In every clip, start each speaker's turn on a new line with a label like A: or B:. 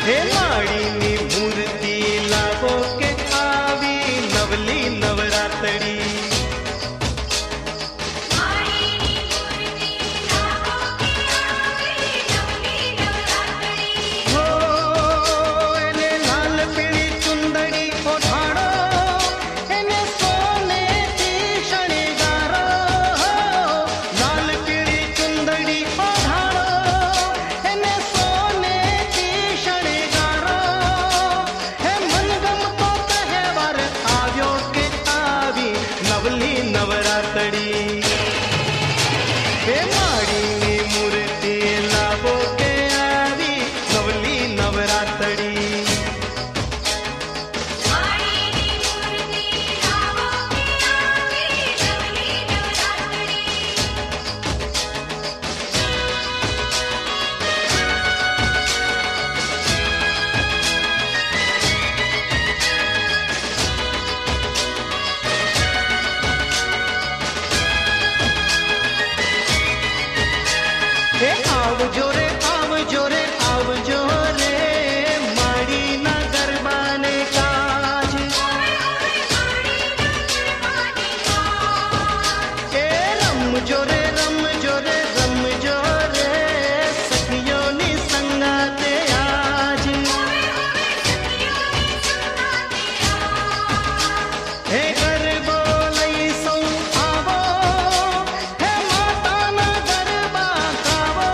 A: हे माळीनी मूर्ती लावो के आवी नवली नवरातड़ी हो एने लाल पीળી ચુંદડી ઓઢાડો એને સોનેથી શણગારો લાલ પીળી ચુંદડી ઓઢાડો એને સોનેથી શણગારો હે મનગમતો તહેવાર આવ્યો કે આવી નવલી નવરાતડી હે માળીની મૂર્તિ લાવો કે આવી નવલી નવરાતડી हे आवजो रे आवजो रे आवजो रे माळीना गरबाने काज ए रमजो रे रमजो रे रमजो रे सखियोनी संगाते आज हे गरबो लई सौ आवो हे माताना गरबा गावो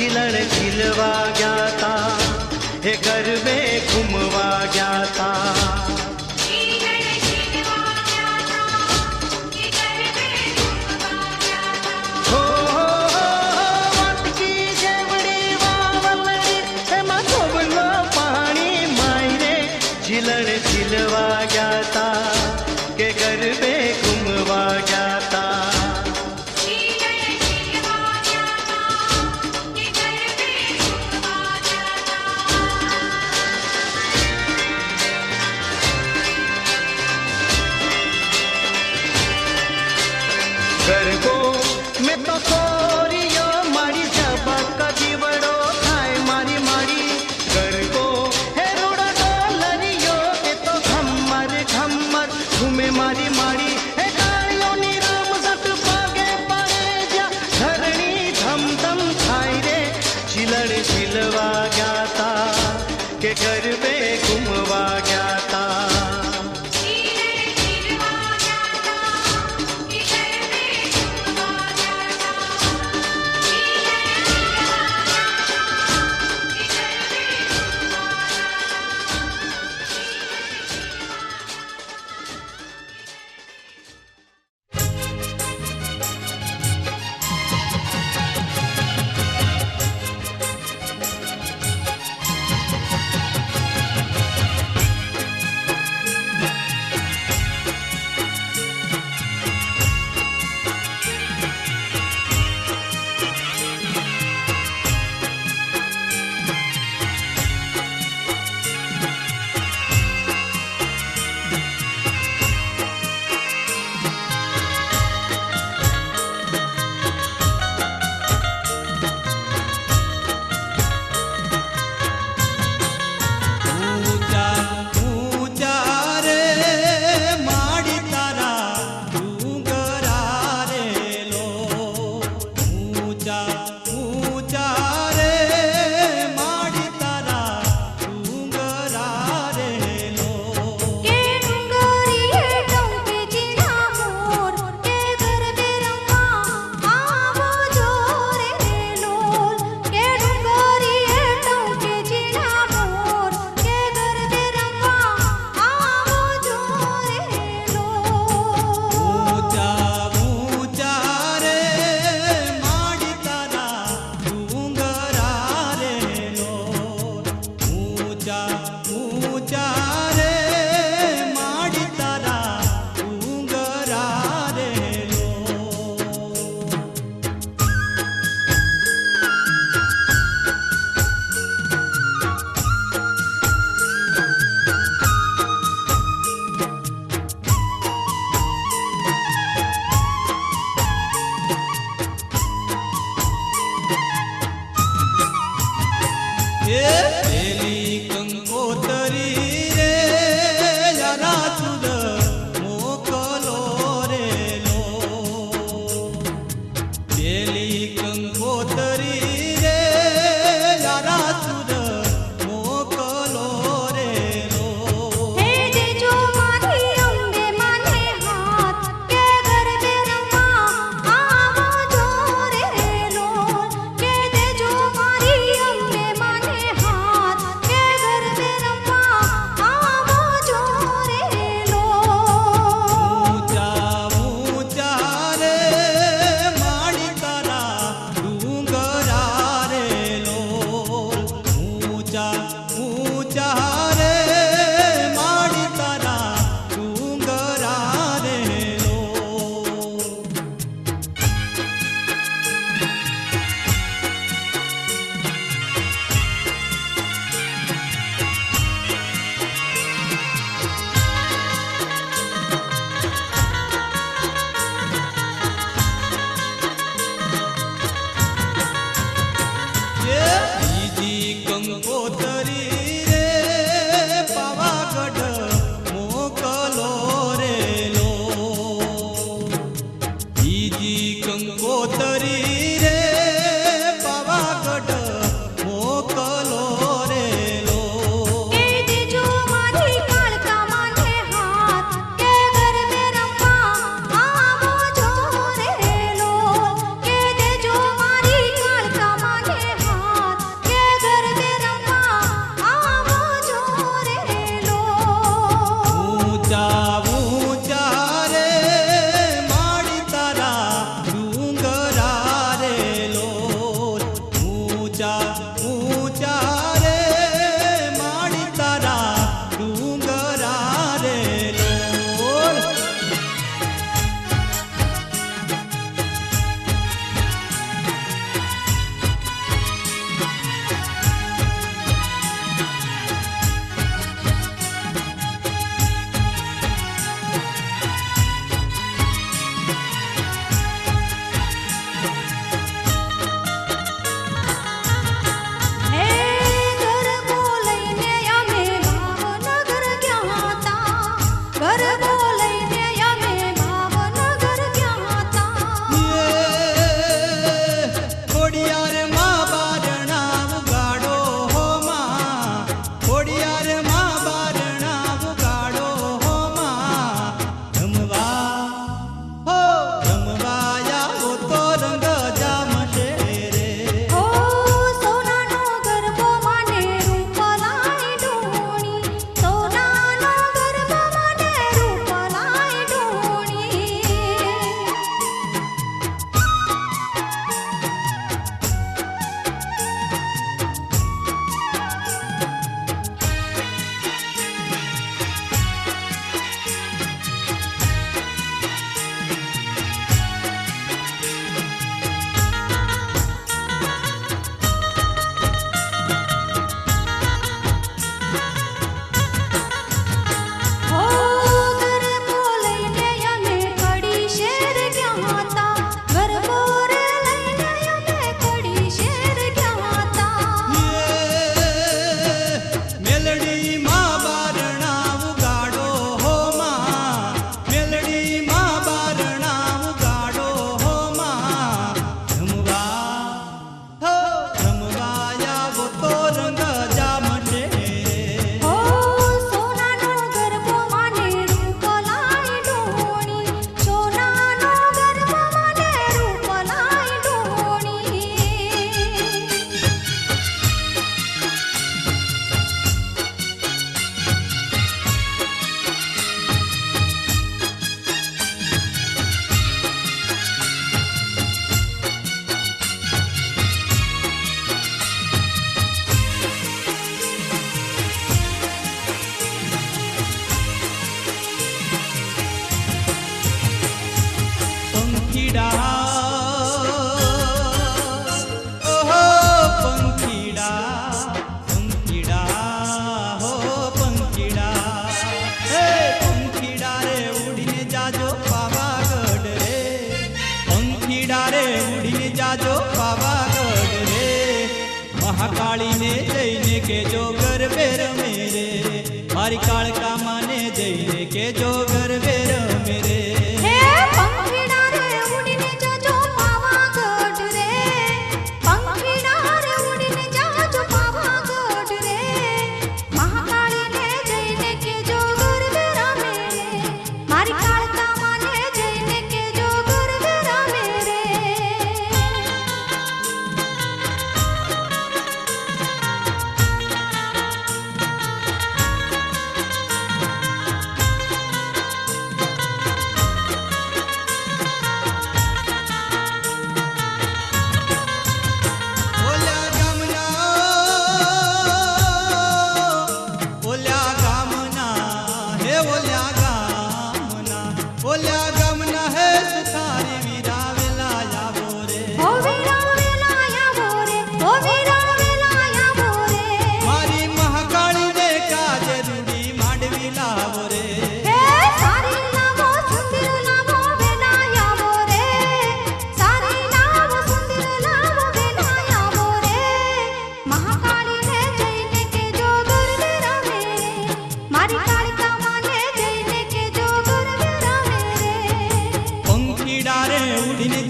A: झिलण झिलवा गया था, हे गरबे घूमवा गया था। झिलण झिलवा गया था के गरबे घूमवा गया था। गरबो में तो कोरियो मारी जबा कदी बड़ो थाय मारी मारी। गरबो है रोड़ा डोलरियो के तो घम्मर घम्मर घूमे मारी मारी। है गाड़ियों नी राम सत पागे पागे जा धरणी धम धम खाई रे। झिलण झिलवा गया था के गरबे घूमवा गया था।
B: के ऊंचा रे माड़ी तारा डूंगरा रे लोल। पंखीड़ा ओहो पंखीड़ा पंखीड़ा हो पंखीड़ा हे पंखीड़ा रे उड़ीने जाजो पावागढ़ रे पंखीड़ा रे उड़ीने जाजो पावागढ़ रे महाकाली ने जईने के जो गरबे मेरे मारी कालका माने जईने के जो गरबे मेरे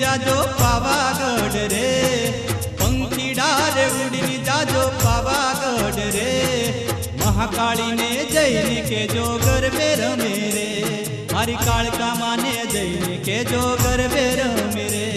B: जाजो पावागढ़ रे पंखीड़ा रे उड़नी जाजो पावागढ़ रे महाकाली ने जईने के जोगर बेर मेरे हरि कालका माने जईने के जोगर बेर मेरे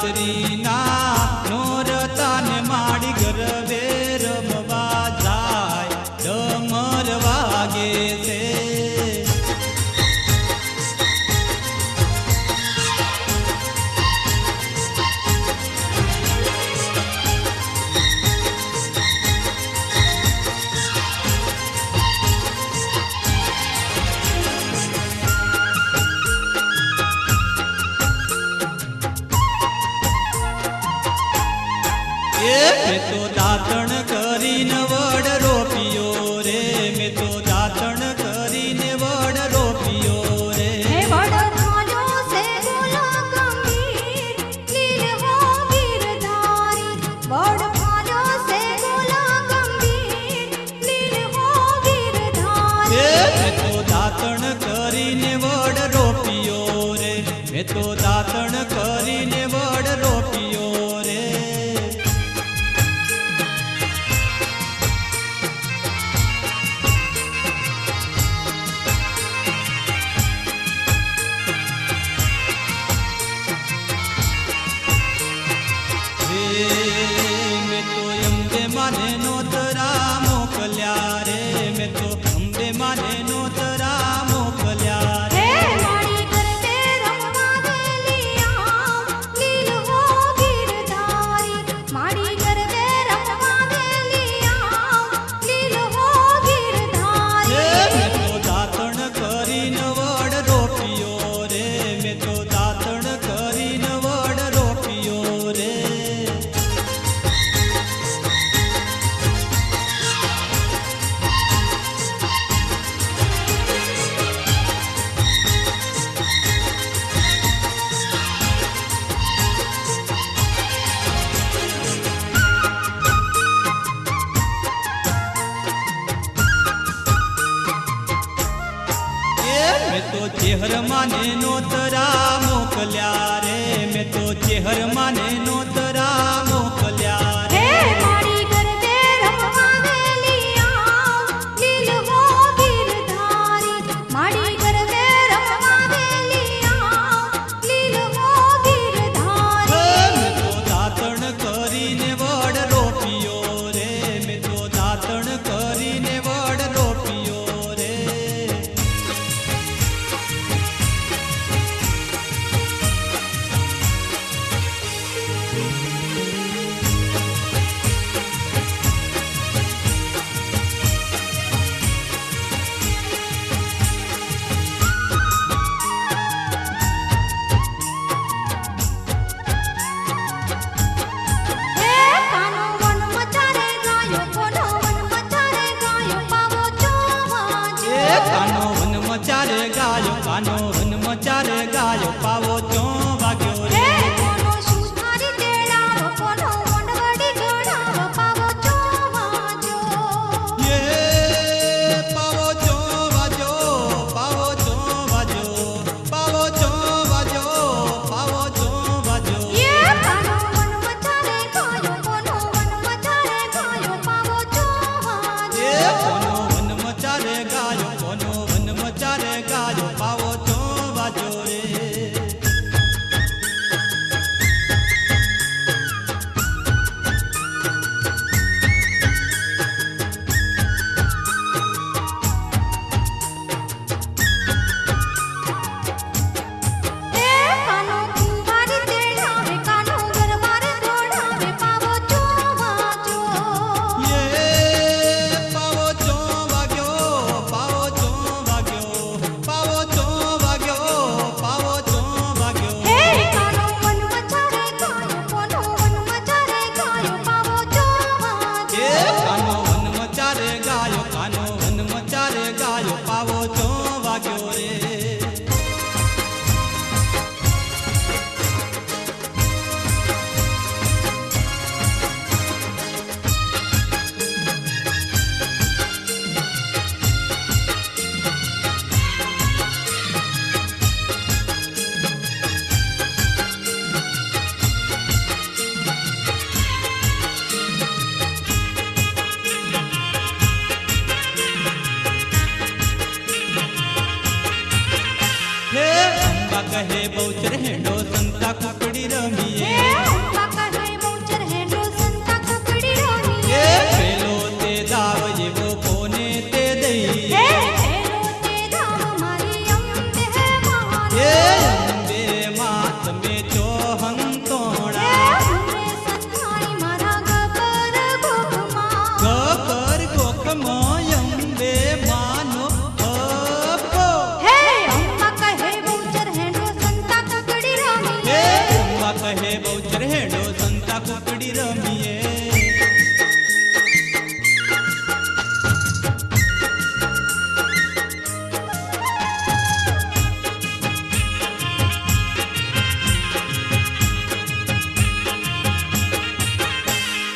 B: રાત્રિના નોરતાને માડી ગરબે રમવા જાય ડમર વાગે છે. મેં તો દાતણ કરીને વડ રોપ્યો રે, મેં તો દાતણ કરીને વડ રોપ્યો રે.
C: હે વડતાલો સે ગોલા ગંભીર લીલવો ગીરધારી, વડતાલો સે ગોલા ગંભીર લીલવો ગીરધારી.
B: મેં તો દાતણ કરીને વડ રોપ્યો રે, મેં તો દાતણ કરીને વડ રોપ્યો રે. મેં તો અંબે માને નોતરા મોકલ્યા રે, મેં તો અંબે માને નોતરા મોકલ્યા રે.
C: હે મારી ગરબે રમવા વેલિયા લીલવો ગીરધારી, મારી ગરબે રમવા વેલિયા લીલવો ગીરધારી.
B: મેં તો દાતણ કરીને વડ રોપ્યો રે, મેં તો દાતણ કરીને વડ રોપ્યો રે. મેં તો ચેહર માને નોતરા મોકલ્યા રે, મેં તો ચેહર માને નોતરા મોકલ્યા રે.
C: હે મારી ગરબે રમવા વેલિયા લીલવો ગીરધારી, મારી ગરબે રમવા વેલિયા લીલવો ગીરધારી.
B: મેં તો દાતણ કરીને વડ રોપ્યો રે, મેં તો દાતણ કરીને વડ રોપ્યો રે.
C: હે કાનો વન મચારે ગાયો, કોનો વન મચારે ગાયો, પાવો જોવા જો.
B: કાનો વન મચારે ગાયો, કાનો વન મચારે ગાયો, પાવો ચો વાગ્યો રે.
C: હે કોનો સુધારી તેડાવો, કોનો વંડવડી ગણાવો, પાવો જોવા જો.
B: યે પાવો ચો વાજો, પાવો ચો વાજો, પાવો ચો વાજો, પાવો ચો વાજો.
C: યે કાનો વન મચારે ગાયો, કોનો વન મચારે ગાયો, પાવો જોવા જો.
B: કોનો વન મચારે ગાયો, કોનો વન મચારે ગાયો, પાવો ચો વાજો રે.
C: હે કાનો કુંભારી તેડાવે, કાનો ગરબારે દોડાવે, પાવો જોવા જો.
B: યે પાવો ચો વાગ્યો, પાવો ચો વાગ્યો, અંબા કહે બહુચર હેડો સંતા કુકડી રમીએ
C: હે અંબા કહે બહુચર હેડો સંતા કુકડી રમીએ
B: એ પેલો તે દાવ જેવો કોને તે દઈએ
C: હે પેલો તે ધામ મારી અંબે મહાન
B: એ અંબે માં તમે ચોહન તોણા
C: હે સંતાણી મારા ગબર ગોખમાં
B: ગબર ગોખમાં અંબે માનો અપો
C: હે અંબા કહે બહુચર હેડો સંતા કુકડી રમીએ
B: એ અંબા કહે બહુચર હેડો સંતા કુકડી રમીએ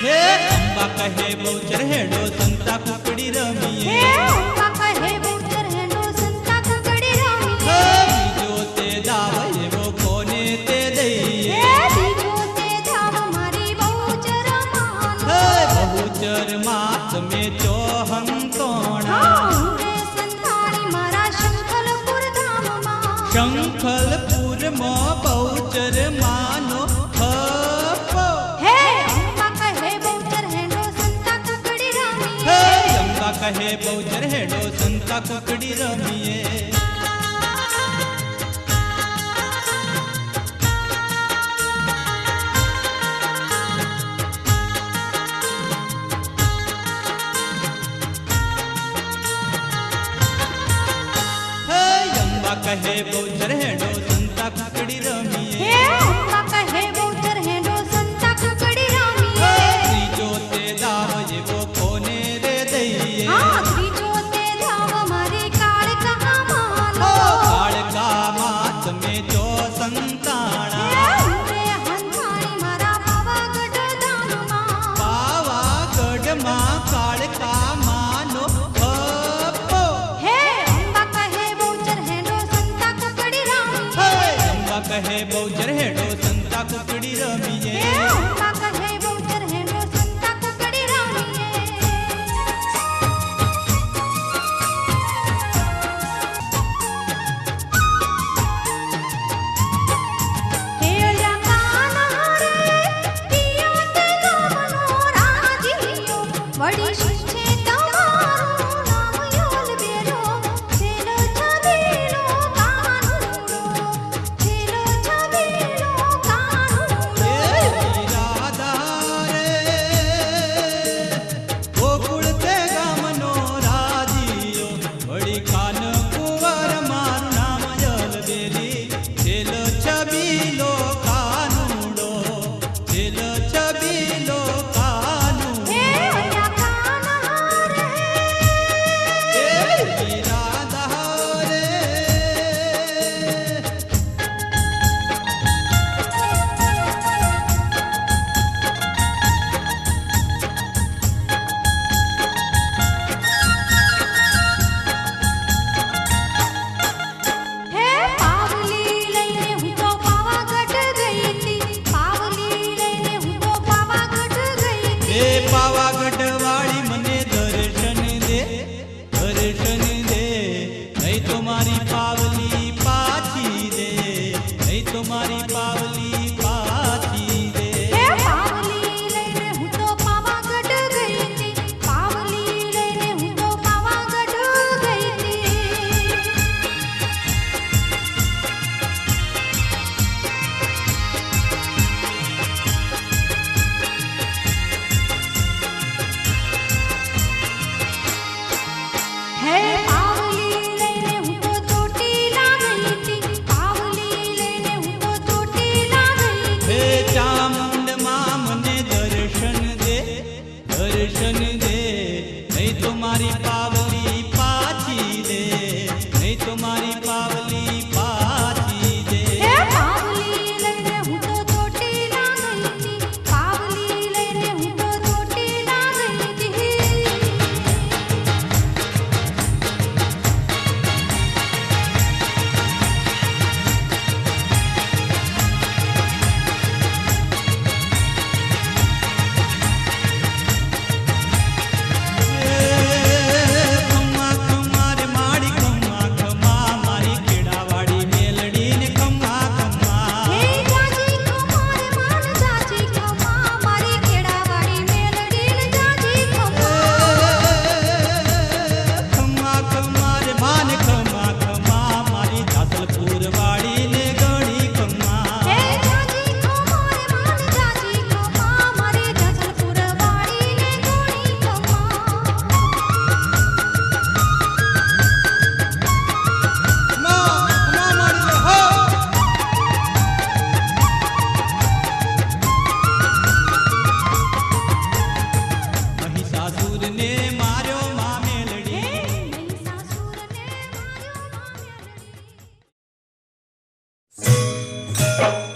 B: હે અંબા કહે બહુચર હેડો સંતા કુકડી
C: હે
B: રમીએ
C: અંબા કહે બહુચર હેડો સંતા કુકડી રમીએ
B: બીજો તે દાવ એવો કોને તે દઈએ
C: હે બીજો તે ધામ મારી બહુચર મહાન
B: હે બહુચર માં તમે ચોહન તોણા
C: રે સંતાણી મારા શંખલપુર ધામમાં
B: શંખલપુરમાં બહુચર માનો હપો
C: હે અંબા કહે બહુચર હેડો સંતા કુકડી રમીએ
B: હે અંબા કહે બહુચર હેડો સંતા કુકડી રમીએ હે અંબા કહે બહુચર હેડો સંતા કુકડી રમીએ
C: હે અંબા કહે બહુચર હેડો સંતા કુકડી રમીએ
B: ત્રીજો તે દાવ જેવો કોને રે દઈએ
C: હા ત્રીજો તે ધામ મારી કાળકા માનો
B: કાળકામાં તમે જો સંતાણા
C: રે હંતાણી મારા પાવાગઢ ધામમાં
B: પાવાગઢમાં કાળકા માનો હપો
C: હે અંબા કહે બહુચર હેડો સંતા કુકડી રમીએ
B: હે અંબા કહે બહુચર હેડો સંતા કુકડી રમીએ
C: હે અંબા કહે બહુચર હેડો સંતા કુકડી રમીએ હેળ્યા કાના રે પિયા તે ગામનો રાજીયો વળી શીખે તમારું નામ યોલ બેરો છેલો છબીલો કાનુડો છેલો છબીલો કાનુડો
B: એ રાધા રે ગોકુળ તે ગામનો રાજીયો વળી ખાન કુંવર મારું નામ જલબેલી છેલ છબીલો કાનુડો છેલ છબીલો કાનુડો
C: હેળ્યા કાના રે
B: એ રાધા રે
C: હે પાવલી લઈને હું તો પાવાગઢ ગઈ હતી પાવલી લઈને હું તો પાવાગઢ ગઈ હતી
B: એ પાવાગઢ વાળી મને દર્શન દે નહીં તો મારી પાવલી પાછી દે નહીં તો મારી પાવલી પાછી દે
C: હે પાવલી લઈને હું તો પાવાગઢ ગઈ હતી પાવલી લઈને હું તો પાવાગઢ ગઈ હતી હે પાવલી લઈને હું તો ચોટીલા ગઈ હતી પાવલી લઈને હું તો
A: सा